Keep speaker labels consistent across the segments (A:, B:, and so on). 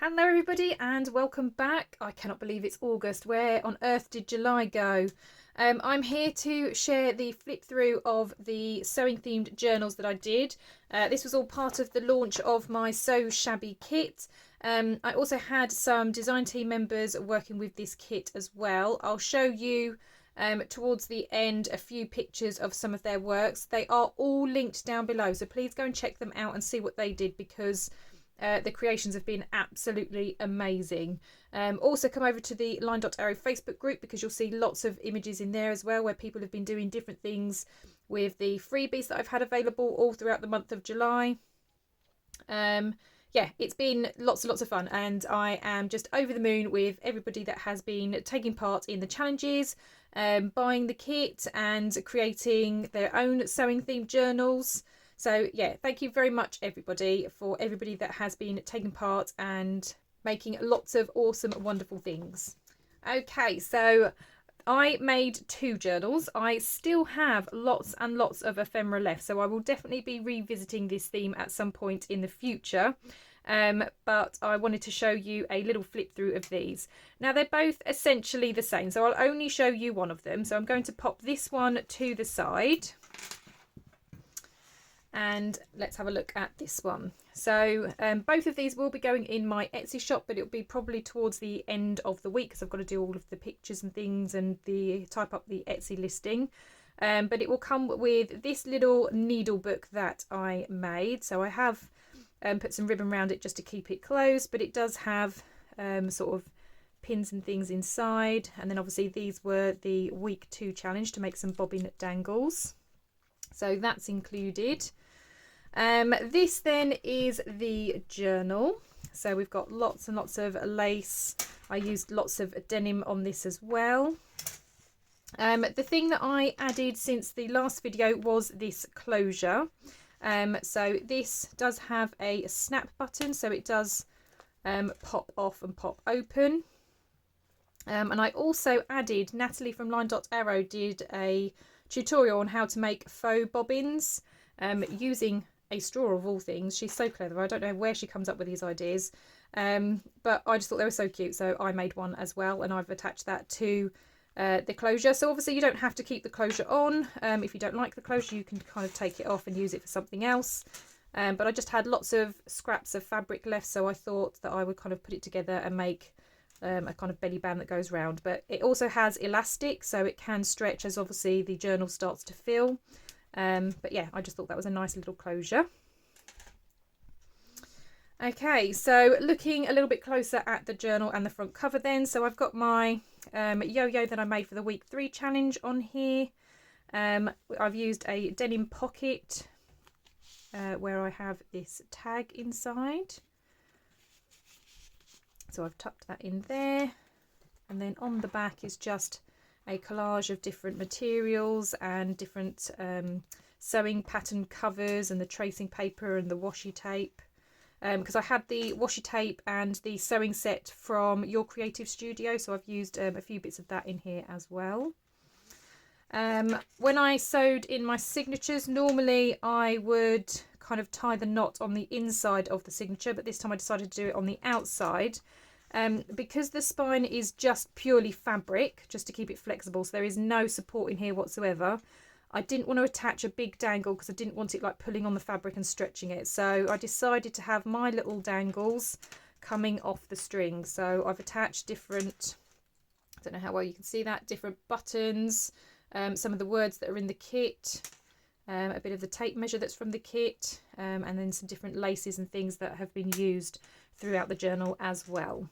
A: Hello everybody and welcome back. I cannot believe it's August. Where on earth did July go? I'm here to share the flip through of the sewing themed journals that I did. This was all part of the launch of my Sew Shabby kit. I also had some design team members working with this kit as well. I'll show you towards the end a few pictures of some of their works. They are all linked down below, so please go and check them out and see what they did, because the creations have been absolutely amazing. Also come over to the Line.Arrow Facebook group, because you'll see lots of images in there as well where people have been doing different things with the freebies that I've had available all throughout the month of July. Yeah, it's been lots and lots of fun, and I am just over the moon with everybody that has been taking part in the challenges, buying the kit and creating their own sewing themed journals. So yeah, thank you very much everybody that has been taking part and making lots of awesome, wonderful things. Okay, so I made 2 journals. I still have lots and lots of ephemera left, so I will definitely be revisiting this theme at some point in the future. But I wanted to show you a little flip through of these. Now they're both essentially the same, so I'll only show you one of them. So I'm going to pop this one to the side. And let's have a look at this one. So both of these will be going in my Etsy shop, but it'll be probably towards the end of the week, because I've got to do all of the pictures and things and type up the Etsy listing. But it will come with this little needle book that I made. So I have put some ribbon around it just to keep it closed, but it does have sort of pins and things inside. And then obviously these were the week 2 challenge to make some bobbin dangles. So that's included. This then is the journal. So we've got lots and lots of lace. I used lots of denim on this as well. The thing that I added since the last video was this closure. So this does have a snap button, so it does pop off and pop open. And I also added, Nathalie from Line.Arrow did a tutorial on how to make faux bobbins using a straw of all things. She's so clever. I don't know where she comes up with these ideas, but I just thought they were so cute, so I made one as well, and I've attached that to the closure. So obviously you don't have to keep the closure on. If you don't like the closure, you can kind of take it off and use it for something else. But I just had lots of scraps of fabric left, so I thought that I would kind of put it together and make a kind of belly band that goes round. But it also has elastic, so it can stretch as obviously the journal starts to fill. But yeah, I just thought that was a nice little closure. Okay, so looking a little bit closer at the journal and the front cover then. So I've got my yo-yo that I made for the week 3 challenge on here. I've used a denim pocket where I have this tag inside. So I've tucked that in there, and then on the back is just a collage of different materials and different sewing pattern covers and the tracing paper and the washi tape, because I had the washi tape and the sewing set from Your Creative Studio, so I've used a few bits of that in here as well. When I sewed in my signatures, normally I would kind of tie the knot on the inside of the signature, but this time I decided to do it on the outside. Because the spine is just purely fabric, just to keep it flexible, so there is no support in here whatsoever. I didn't want to attach a big dangle because I didn't want it like pulling on the fabric and stretching it. So I decided to have my little dangles coming off the string. So I've attached different, I don't know how well you can see that, different buttons, some of the words that are in the kit, a bit of the tape measure that's from the kit, and then some different laces and things that have been used throughout the journal as well.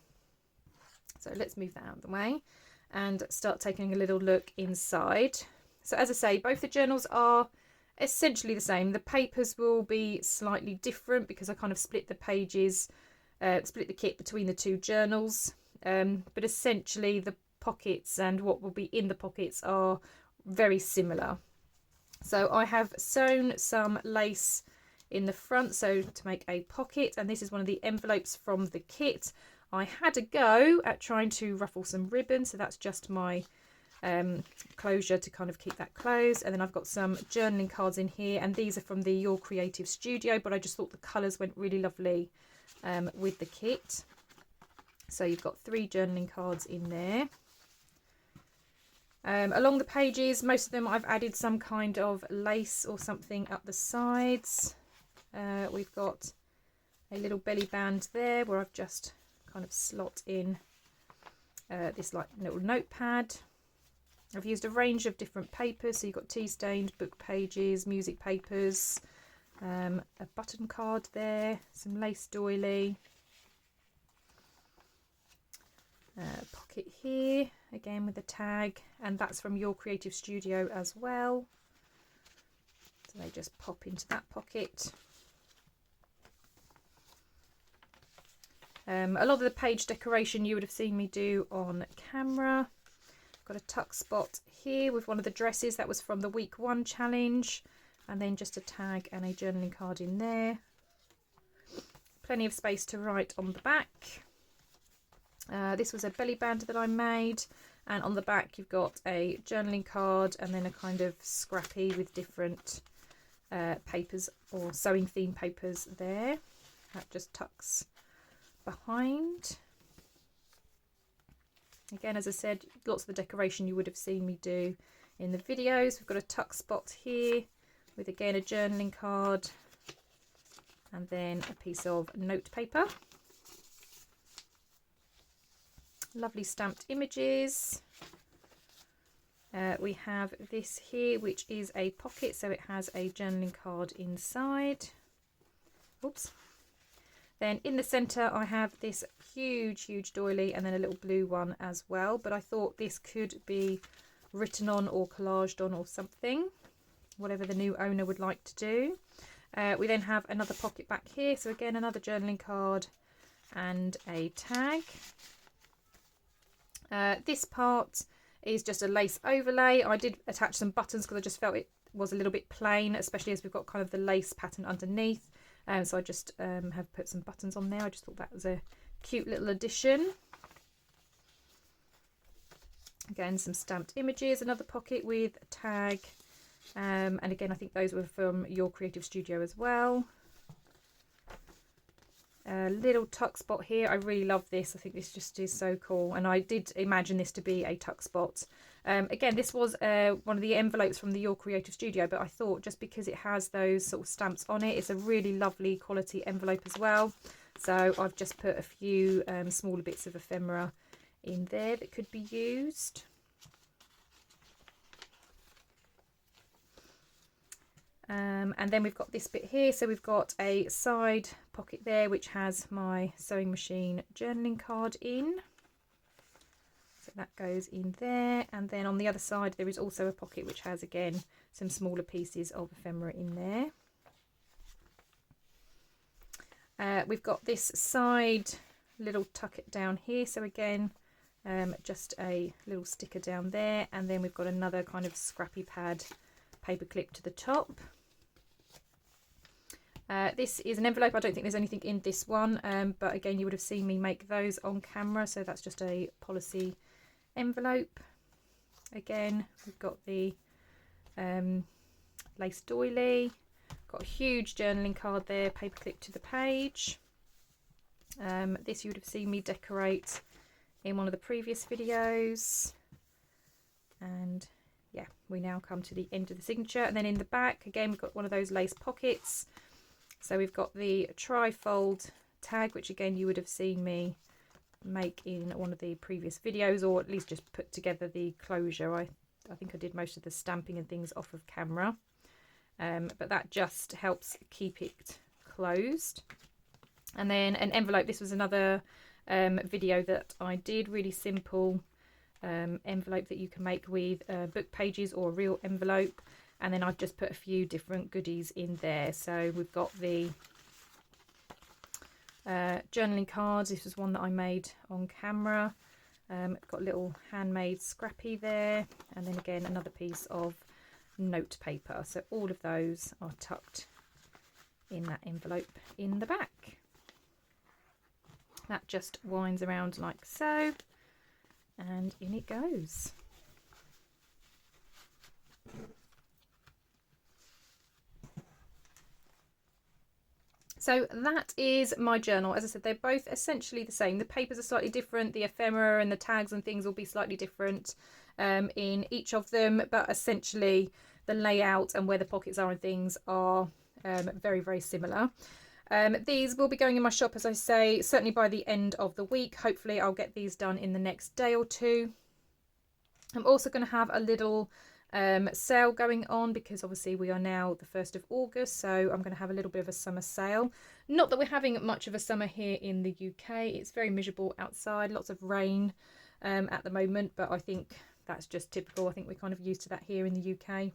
A: So let's move that out of the way and start taking a little look inside. So as I say, both the journals are essentially the same. The papers will be slightly different because I kind of split the pages, split the kit between the 2 journals. But essentially the pockets and what will be in the pockets are very similar. So I have sewn some lace in the front, so to make a pocket, and this is one of the envelopes from the kit. I had a go at trying to ruffle some ribbon, so that's just my closure to kind of keep that closed. And then I've got some journaling cards in here, and these are from the Your Creative Studio, but I just thought the colours went really lovely with the kit. So you've got 3 journaling cards in there. Along the pages, most of them I've added some kind of lace or something up the sides. We've got a little belly band there where I've just kind of slot in this like little notepad. I've used a range of different papers, so you've got tea stained, book pages, music papers, a button card there, some lace doily, pocket here again with a tag, and that's from Your Creative Studio as well, so they just pop into that pocket. A lot of the page decoration you would have seen me do on camera. Got a tuck spot here with one of the dresses that was from the week 1 challenge, and then just a tag and a journaling card in there. Plenty of space to write on the back. This was a belly band that I made, and on the back you've got a journaling card and then a kind of scrappy with different papers or sewing theme papers there. That just tucks behind. Again, as I said, lots of the decoration you would have seen me do in the videos. We've got a tuck spot here with again a journaling card and then a piece of note paper. Lovely stamped images. We have this here, which is a pocket, so it has a journaling card inside. Oops. Then in the centre I have this huge doily and then a little blue one as well, but I thought this could be written on or collaged on or something, whatever the new owner would like to do. We then have another pocket back here, so again another journaling card and a tag. This part is just a lace overlay. I did attach some buttons because I just felt it was a little bit plain, especially as we've got kind of the lace pattern underneath. So I just have put some buttons on there. I just thought that was a cute little addition. Again, some stamped images, another pocket with a tag. And again, I think those were from Your Creative Studio as well. A little tuck spot here. I really love this. I think this just is so cool. And I did imagine this to be a tuck spot. Again, this was one of the envelopes from the Your Creative Studio, but I thought just because it has those sort of stamps on it, it's a really lovely quality envelope as well. So I've just put a few smaller bits of ephemera in there that could be used. And then we've got this bit here, so we've got a side pocket there which has my sewing machine journaling card in, so that goes in there. And then on the other side there is also a pocket which has again some smaller pieces of ephemera in there. We've got this side little tucket down here, so again just a little sticker down there, and then we've got another kind of scrappy pad paper clip to the top. This is an envelope. I don't think there's anything in this one, but again you would have seen me make those on camera, so that's just a policy envelope. Again, we've got the lace doily, got a huge journaling card there, paper clip to the page. This you would have seen me decorate in one of the previous videos, and yeah, we now come to the end of the signature. And then in the back again we've got one of those lace pockets. So we've got the tri-fold tag, which again you would have seen me make in one of the previous videos, or at least just put together the closure. I think I did most of the stamping and things off of camera, but that just helps keep it closed. And then an envelope. This was another video that I did, really simple envelope that you can make with book pages or a real envelope. And then I've just put a few different goodies in there. So we've got the journaling cards. This was one that I made on camera. Got a little handmade scrappy there, and then again another piece of note paper. So all of those are tucked in that envelope in the back. That just winds around like so, and in it goes. So that is my journal. As I said, they're both essentially the same. The papers are slightly different. The ephemera and the tags and things will be slightly different in each of them. But essentially the layout and where the pockets are and things are very, very similar. These will be going in my shop, as I say, certainly by the end of the week. Hopefully I'll get these done in the next day or two. I'm also going to have a little sale going on because obviously we are now the 1st of August, so I'm going to have a little bit of a summer sale. Not that we're having much of a summer here in the UK. It's very miserable outside, lots of rain at the moment, but I think that's just typical. I think we're kind of used to that here in the UK.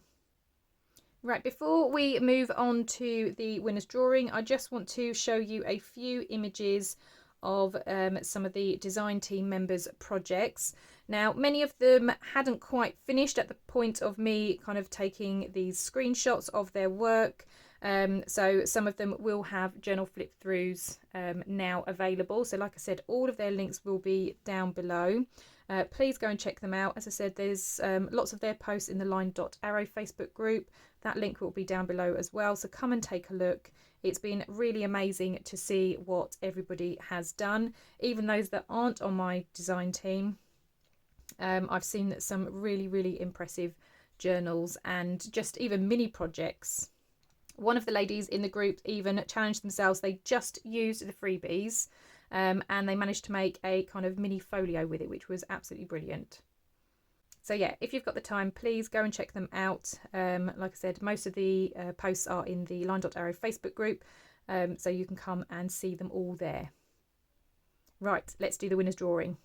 A: Right, before we move on to the winner's drawing, I just want to show you a few images of some of the design team members' projects. Now, many of them hadn't quite finished at the point of me kind of taking these screenshots of their work. So some of them will have journal flip throughs now available. So like I said, all of their links will be down below. Please go and check them out. As I said, there's lots of their posts in the Line.Arrow Facebook group. That link will be down below as well. So come and take a look. It's been really amazing to see what everybody has done. Even those that aren't on my design team. I've seen some really, really impressive journals and just even mini projects. One of the ladies in the group even challenged themselves. They just used the freebies and they managed to make a kind of mini folio with it, which was absolutely brilliant. So yeah, if you've got the time, please go and check them out. Like I said, most of the posts are in the Line.Arrow Facebook group, so you can come and see them all there. Right, let's do the winner's drawing.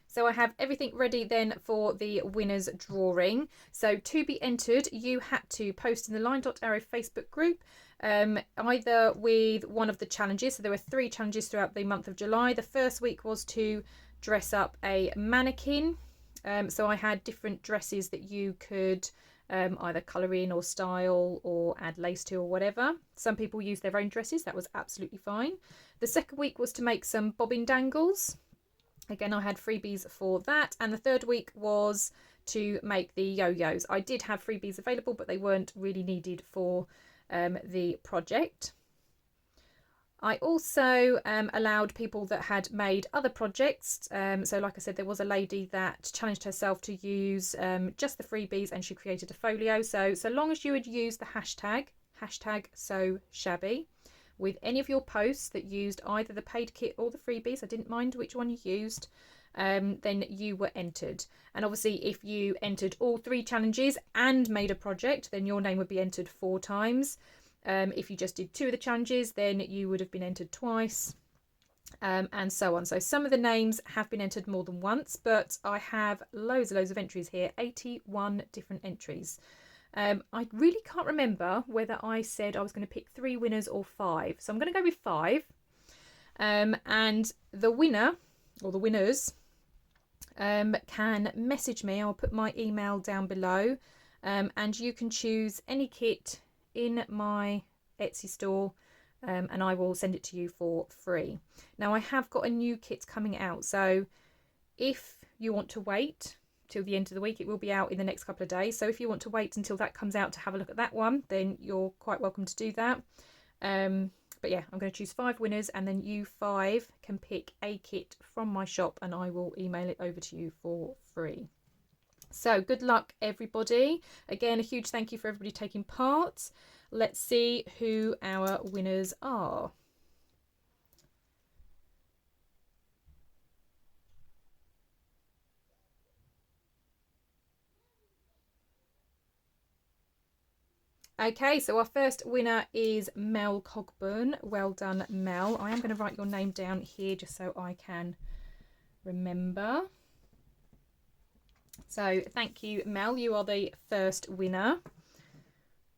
A: So I have everything ready then for the winner's drawing. So to be entered, you had to post in the Line.Arrow Facebook group, either with one of the challenges. So there were 3 challenges throughout the month of July. The first week was to dress up a mannequin. So I had different dresses that you could either colour in or style or add lace to or whatever. Some people used their own dresses. That was absolutely fine. The second week was to make some bobbin dangles. Again, I had freebies for that. And the third week was to make the yo-yos. I did have freebies available, but they weren't really needed for the project. I also allowed people that had made other projects. So like I said, there was a lady that challenged herself to use just the freebies and she created a folio. So long as you would use the hashtag Sew Shabby with any of your posts that used either the paid kit or the freebies, I didn't mind which one you used, then you were entered. And obviously if you entered all 3 challenges and made a project, then your name would be entered 4 times. If you just did 2 of the challenges, then you would have been entered twice, and so on. So some of the names have been entered more than once, but I have loads of entries here, 81 different entries. I really can't remember whether I said I was going to pick 3 winners or 5. So I'm going to go with 5. And the winner, or the winners, can message me. I'll put my email down below, and you can choose any kit in my Etsy store, and I will send it to you for free. Now I have got a new kit coming out, so if you want to wait till the end of the week, it will be out in the next couple of days. So if you want to wait until that comes out to have a look at that one, then you're quite welcome to do that. But yeah, I'm going to choose 5 winners, and then you 5 can pick a kit from my shop and I will email it over to you for free. So good luck everybody. Again, a huge thank you for everybody taking part. Let's see who our winners are. Okay, so our first winner is Mel Cogburn. Well done, Mel. I am going to write your name down here just so I can remember. So thank you, Mel. You are the first winner.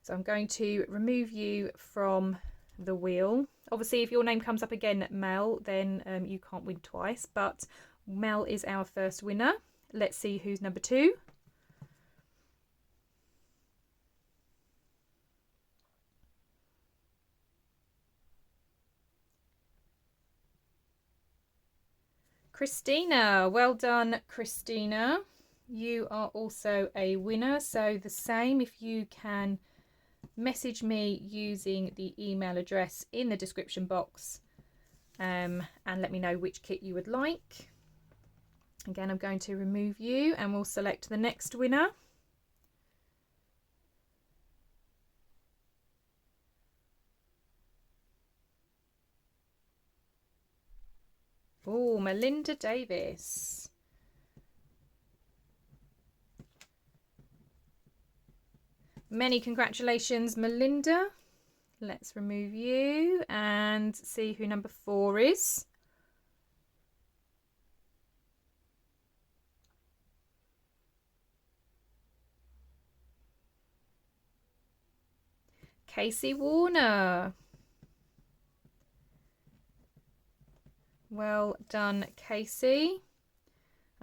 A: So I'm going to remove you from the wheel. Obviously, if your name comes up again, Mel, then you can't win twice. But Mel is our first winner. Let's see who's number 2. Christina. Well done, Christina. You are also a winner. So the same, if you can message me using the email address in the description box and let me know which kit you would like. Again, I'm going to remove you and we'll select the next winner. Oh, Melinda Davis. Many congratulations, Melinda. Let's remove you and see who number 4 is. Kacy Warner. Well done, Kacy.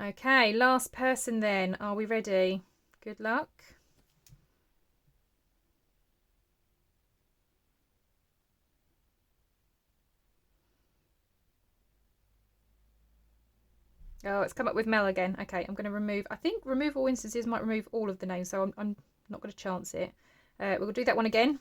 A: Okay, last person then. Are we ready? Good luck. Oh, it's come up with Mel again. Okay, I'm going to remove, I think remove all instances might remove all of the names, so I'm not going to chance it. We'll do that one again.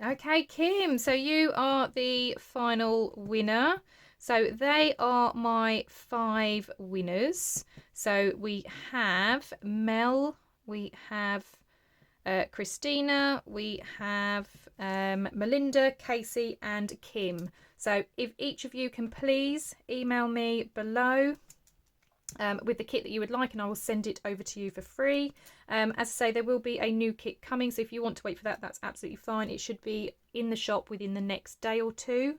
A: Okay, Kim, so you are the final winner. So they are my 5 winners. So we have Mel, we have Christina, we have Melinda, Kacy and Kim. So if each of you can please email me below with the kit that you would like, and I will send it over to you for free. As I say, there will be a new kit coming, so if you want to wait for that, that's absolutely fine. It should be in the shop within the next day or 2.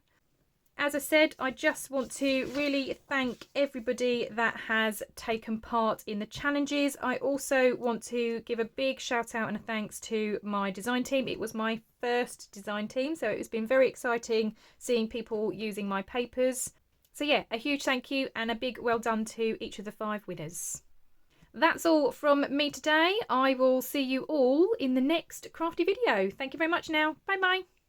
A: As I said, I just want to really thank everybody that has taken part in the challenges. I also want to give a big shout out and a thanks to my design team. It was my first design team, so it's been very exciting seeing people using my papers. So yeah, a huge thank you and a big well done to each of the 5 winners. That's all from me today. I will see you all in the next crafty video. Thank you very much now. Bye bye.